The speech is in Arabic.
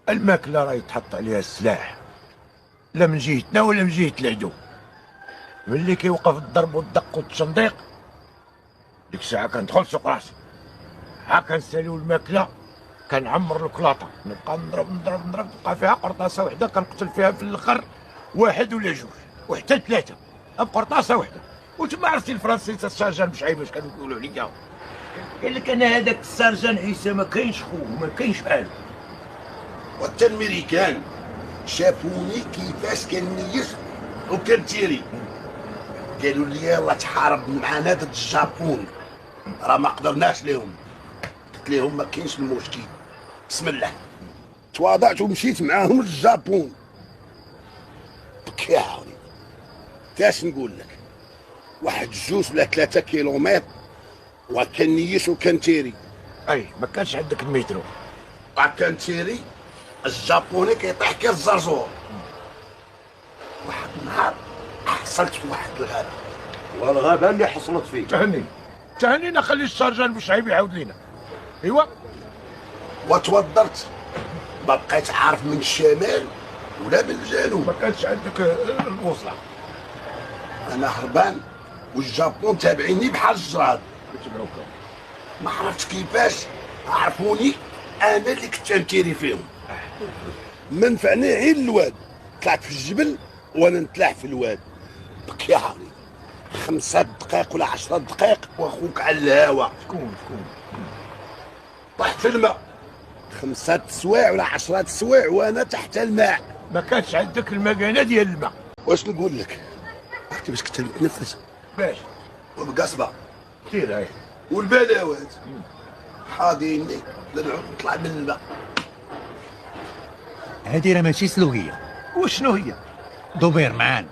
الماكله راه يتحط عليها السلاح، لا من جهتنا ولا من جهه العدو. ملي كيوقف الضرب والدق والتشنديق، ديك الساعه كندخل سوق راسي، ها كنساليو الماكله، كنعمر الكلاطه، نبقى نضرب تبقى فيها قرطاسه وحده، كنقتل فيها في الاخر واحد ولا جوج وحتى ثلاثه بقرطاسه وحده. وتما عرفتي الفرنسي السرجان بشعيب باش كانوا يقولوا عليا، قال لك انا هذاك السرجان عيسى ما كاينش خوه، ما كاينش بحالو. وحتى الميريكان شافوني كيفاش كنميز وكنتيري، قالوا لي يلا تحارب معنا ضد الجابون، راه ما قدرناش ليهم. قلت لهم ما كاينش المشكل، بسم الله. تواضعت ومشيت معاهم للجابون. بك يا عوني كاش نقول لك، واحد 2 ولا 3 كيلومتر وكنيش وكنتيري. اي ما كانش عندك المترو. وكنتيري الجابوني كيطيح كي الزرزور. واحد النهار حصلت في واحد الغابه. والغابه اللي حصلت فيه تهني نخلي السرجان بشعيب يعاود لينا. ايوا وتوضرت، ما بقيت عارف من الشمال ولا من الجنوب. ما كانش عندك البوصله. انا هربان والجابون تابعيني بحال الجراد. ما عرفتش كيفاش عرفوني انا اللي كنت نتيري فيهم. ما نفعني غير الواد، طلعت في الجبل وانا نتلاح في الواد. بك يا عوني 5 دقائق ولا 10 دقائق واخوك على الهوا. شكون طحت في الماء 5 سوايع ولا 10 سوايع وانا تحت الماء. ما كانش عندك المكانه ديال الماء. واش نقول لك، عرفتي باش كنت نتنفس باش وبقصبه سير هاي والبلاوات حاضيني نعود نطلع من الماء. هذه راه ماشي سلوقيه. وشنو هي؟ دوبيرمان.